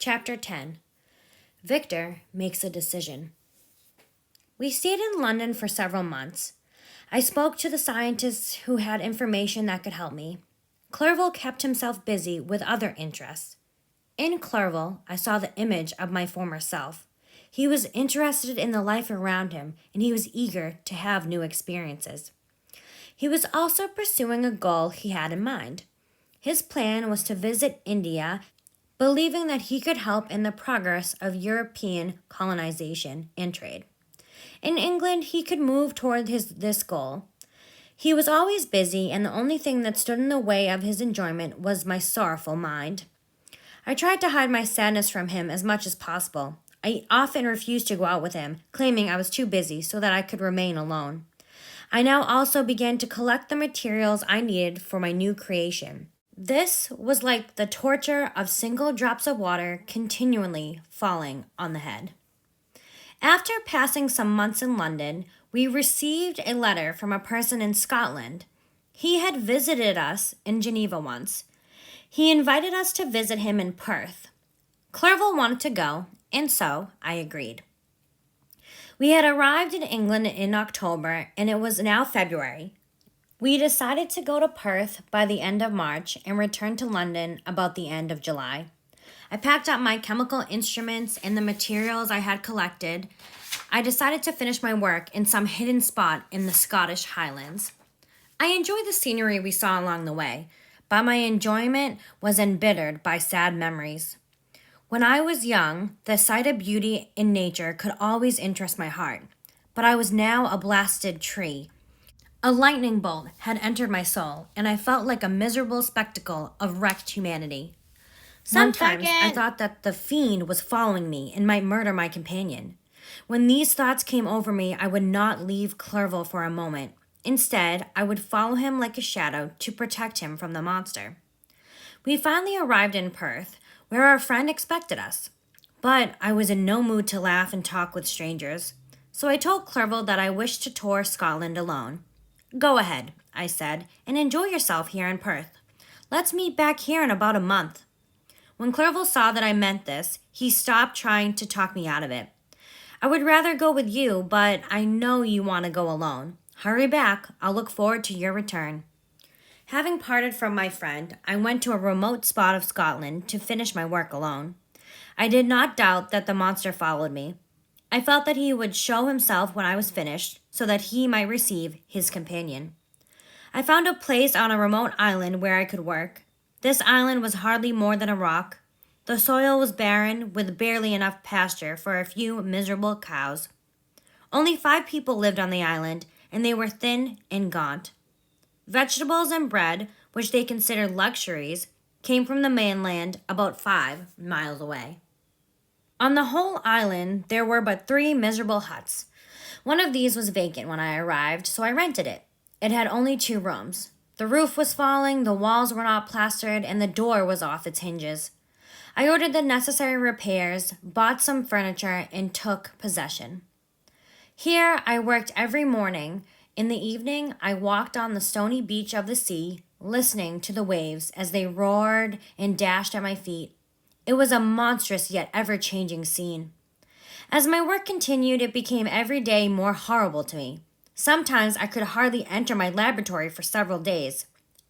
Chapter 10. Victor makes a decision. We stayed in London for several months. I spoke to the scientists who had information that could help me. Clerval kept himself busy with other interests. In Clerval, I saw the image of my former self. He was interested in the life around him, and he was eager to have new experiences. He was also pursuing a goal he had in mind. His plan was to visit India, believing that he could help in the progress of European colonization and trade. In England, he could move toward this goal. He was always busy, and the only thing that stood in the way of his enjoyment was my sorrowful mind. I tried to hide my sadness from him as much as possible. I often refused to go out with him, claiming I was too busy so that I could remain alone. I now also began to collect the materials I needed for my new creation. This was like the torture of single drops of water continually falling on the head. After passing some months in London, we received a letter from a person in Scotland. He had visited us in Geneva once. He invited us to visit him in Perth. Clerval wanted to go, and so I agreed. We had arrived in England in October, and it was now February. We decided to go to Perth by the end of March and return to London about the end of July. I packed up my chemical instruments and the materials I had collected. I decided to finish my work in some hidden spot in the Scottish Highlands. I enjoyed the scenery we saw along the way, but my enjoyment was embittered by sad memories. When I was young, the sight of beauty in nature could always interest my heart, but I was now a blasted tree. A lightning bolt had entered my soul, and I felt like a miserable spectacle of wrecked humanity. Sometimes I thought that the fiend was following me and might murder my companion. When these thoughts came over me, I would not leave Clerval for a moment. Instead, I would follow him like a shadow to protect him from the monster. We finally arrived in Perth, where our friend expected us. But I was in no mood to laugh and talk with strangers, so I told Clerval that I wished to tour Scotland alone. "Go ahead," I said, "and enjoy yourself here in Perth. Let's meet back here in about a month." When Clerval saw that I meant this, he stopped trying to talk me out of it. "I would rather go with you, but I know you want to go alone. Hurry back. I'll look forward to your return." Having parted from my friend, I went to a remote spot of Scotland to finish my work alone. I did not doubt that the monster followed me. I felt that he would show himself when I was finished, so that he might receive his companion. I found a place on a remote island where I could work. This island was hardly more than a rock. The soil was barren, with barely enough pasture for a few miserable cows. Only 5 people lived on the island, and they were thin and gaunt. Vegetables and bread, which they considered luxuries, came from the mainland about 5 miles away. On the whole island, there were but 3 miserable huts. One of these was vacant when I arrived, so I rented it. It had only 2 rooms. The roof was falling, the walls were not plastered, and the door was off its hinges. I ordered the necessary repairs, bought some furniture, and took possession. Here I worked every morning. In the evening, I walked on the stony beach of the sea, listening to the waves as they roared and dashed at my feet. It was a monstrous yet ever-changing scene. As my work continued, it became every day more horrible to me. Sometimes I could hardly enter my laboratory for several days.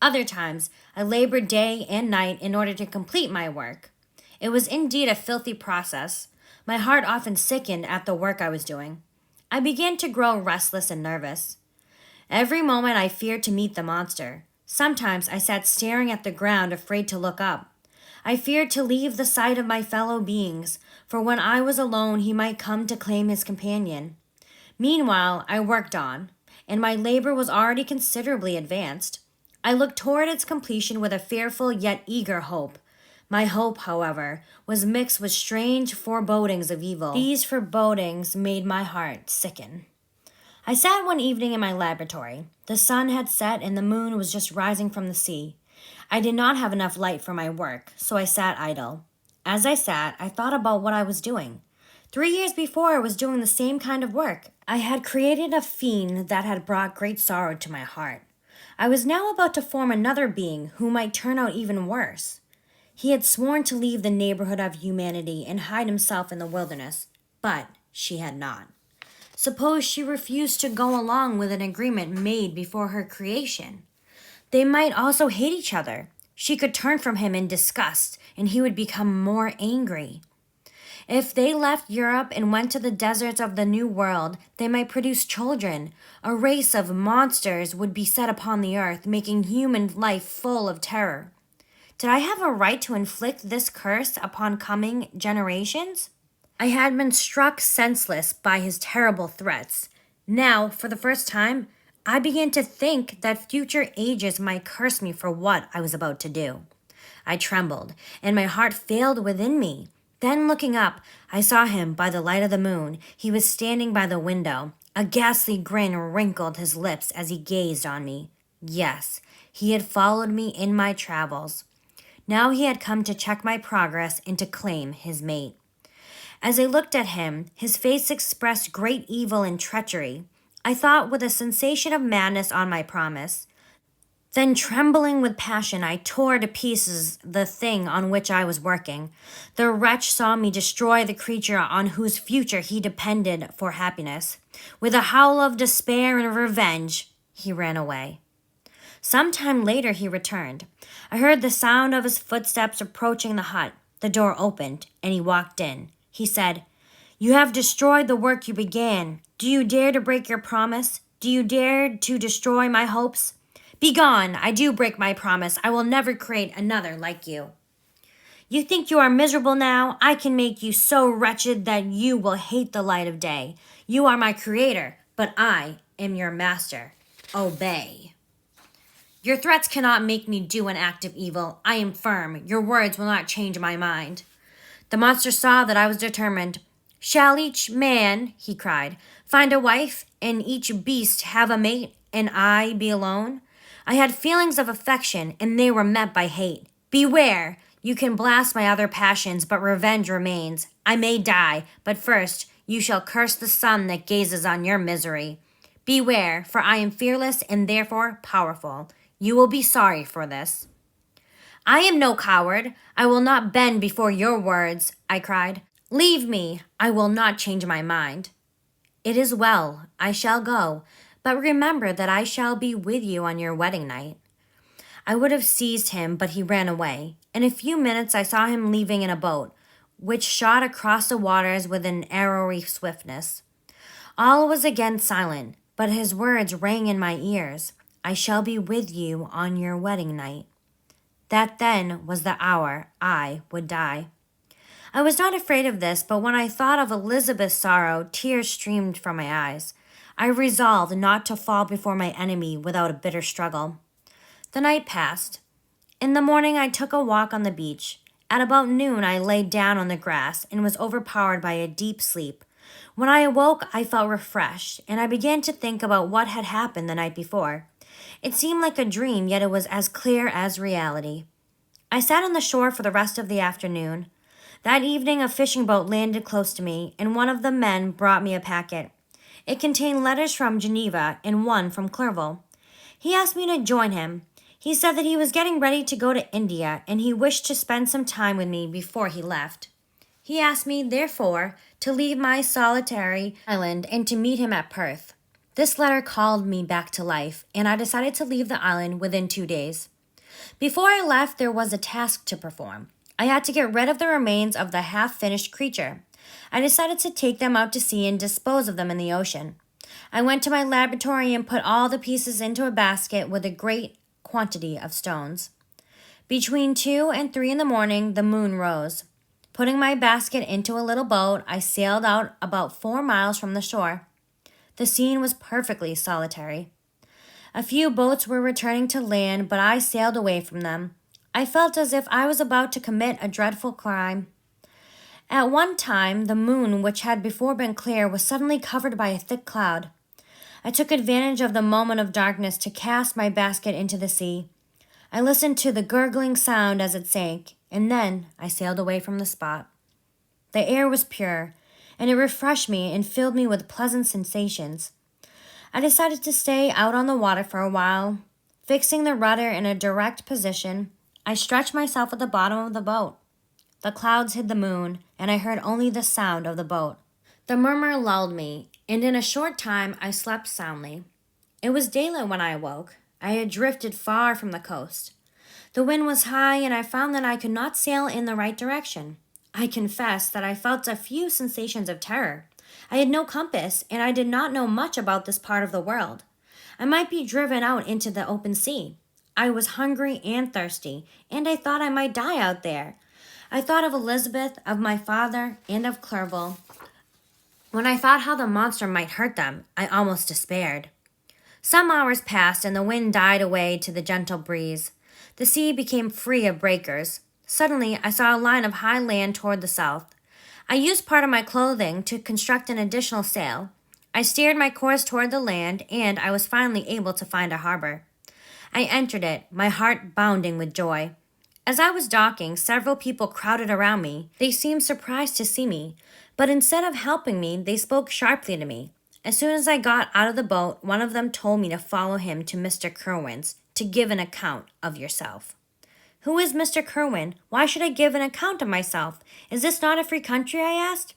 Other times, I labored day and night in order to complete my work. It was indeed a filthy process. My heart often sickened at the work I was doing. I began to grow restless and nervous. Every moment I feared to meet the monster. Sometimes I sat staring at the ground, afraid to look up. I feared to leave the sight of my fellow beings, for when I was alone he might come to claim his companion. Meanwhile, I worked on, and my labor was already considerably advanced. I looked toward its completion with a fearful yet eager hope. My hope, however, was mixed with strange forebodings of evil. These forebodings made my heart sicken. I sat one evening in my laboratory. The sun had set and the moon was just rising from the sea. I did not have enough light for my work, so I sat idle. As I sat, I thought about what I was doing. 3 years before, I was doing the same kind of work. I had created a fiend that had brought great sorrow to my heart. I was now about to form another being who might turn out even worse. He had sworn to leave the neighborhood of humanity and hide himself in the wilderness, but she had not. Suppose she refused to go along with an agreement made before her creation? They might also hate each other. She could turn from him in disgust, and he would become more angry. If they left Europe and went to the deserts of the New World, they might produce children. A race of monsters would be set upon the earth, making human life full of terror. Did I have a right to inflict this curse upon coming generations? I had been struck senseless by his terrible threats. Now, for the first time, I began to think that future ages might curse me for what I was about to do. I trembled, and my heart failed within me. Then, looking up, I saw him by the light of the moon. He was standing by the window. A ghastly grin wrinkled his lips as he gazed on me. Yes, he had followed me in my travels. Now he had come to check my progress and to claim his mate. As I looked at him, his face expressed great evil and treachery. I thought with a sensation of madness on my promise. Then, trembling with passion, I tore to pieces the thing on which I was working. The wretch saw me destroy the creature on whose future he depended for happiness. With a howl of despair and revenge, he ran away. Some time later he returned. I heard the sound of his footsteps approaching the hut. The door opened, and he walked in. He said, "You have destroyed the work you began. Do you dare to break your promise? Do you dare to destroy my hopes? Begone! I do break my promise. I will never create another like you. You think you are miserable now? I can make you so wretched that you will hate the light of day. You are my creator, but I am your master. Obey. Your threats cannot make me do an act of evil. I am firm. Your words will not change my mind." The monster saw that I was determined. "Shall each man," he cried, "find a wife, and each beast have a mate, and I be alone? I had feelings of affection, and they were met by hate. Beware! You can blast my other passions, but revenge remains. I may die, but first you shall curse the sun that gazes on your misery. Beware, for I am fearless and therefore powerful. You will be sorry for this." "I am no coward. I will not bend before your words," I cried. "Leave me. I will not change my mind." "It is well. I shall go. But remember that I shall be with you on your wedding night." I would have seized him, but he ran away. In a few minutes I saw him leaving in a boat, which shot across the waters with an arrowy swiftness. All was again silent, but his words rang in my ears. "I shall be with you on your wedding night." That then was the hour I would die. I was not afraid of this, but when I thought of Elizabeth's sorrow, tears streamed from my eyes. I resolved not to fall before my enemy without a bitter struggle. The night passed. In the morning I took a walk on the beach. At about noon I lay down on the grass and was overpowered by a deep sleep. When I awoke I felt refreshed, and I began to think about what had happened the night before. It seemed like a dream, yet it was as clear as reality. I sat on the shore for the rest of the afternoon. That evening a fishing boat landed close to me, and one of the men brought me a packet. It contained letters from Geneva and one from Clerval. He asked me to join him. He said that he was getting ready to go to India, and he wished to spend some time with me before he left. He asked me, therefore, to leave my solitary island and to meet him at Perth. This letter called me back to life, and I decided to leave the island within 2 days. Before I left, there was a task to perform. I had to get rid of the remains of the half-finished creature. I decided to take them out to sea and dispose of them in the ocean. I went to my laboratory and put all the pieces into a basket with a great quantity of stones. Between 2 and 3 in the morning, the moon rose. Putting my basket into a little boat, I sailed out about 4 miles from the shore. The scene was perfectly solitary. A few boats were returning to land, but I sailed away from them. I felt as if I was about to commit a dreadful crime. At one time, the moon, which had before been clear, was suddenly covered by a thick cloud. I took advantage of the moment of darkness to cast my basket into the sea. I listened to the gurgling sound as it sank, and then I sailed away from the spot. The air was pure, and it refreshed me and filled me with pleasant sensations. I decided to stay out on the water for a while. Fixing the rudder in a direct position, I stretched myself at the bottom of the boat. The clouds hid the moon, and I heard only the sound of the boat. The murmur lulled me, and in a short time I slept soundly. It was daylight when I awoke. I had drifted far from the coast. The wind was high, and I found that I could not sail in the right direction. I confess that I felt a few sensations of terror. I had no compass, and I did not know much about this part of the world. I might be driven out into the open sea. I was hungry and thirsty, and I thought I might die out there. I thought of Elizabeth, of my father, and of Clerval. When I thought how the monster might hurt them, I almost despaired. Some hours passed, and the wind died away to the gentle breeze. The sea became free of breakers. Suddenly, I saw a line of high land toward the south. I used part of my clothing to construct an additional sail. I steered my course toward the land, and I was finally able to find a harbor. I entered it, my heart bounding with joy. As I was docking, several people crowded around me. They seemed surprised to see me, but instead of helping me, they spoke sharply to me. As soon as I got out of the boat, one of them told me to follow him to Mr. Kerwin's to give an account of yourself. Who is Mr. Kerwin? Why should I give an account of myself? Is this not a free country? I asked.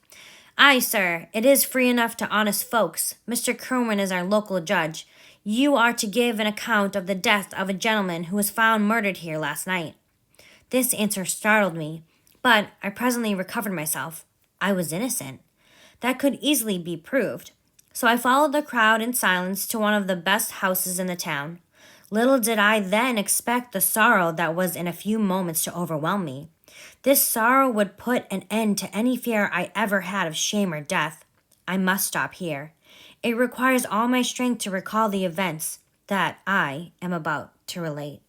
Aye, sir, it is free enough to honest folks. Mr. Kerwin is our local judge. You are to give an account of the death of a gentleman who was found murdered here last night. This answer startled me, but I presently recovered myself. I was innocent. That could easily be proved. So I followed the crowd in silence to one of the best houses in the town. Little did I then expect the sorrow that was in a few moments to overwhelm me. This sorrow would put an end to any fear I ever had of shame or death. I must stop here. It requires all my strength to recall the events that I am about to relate.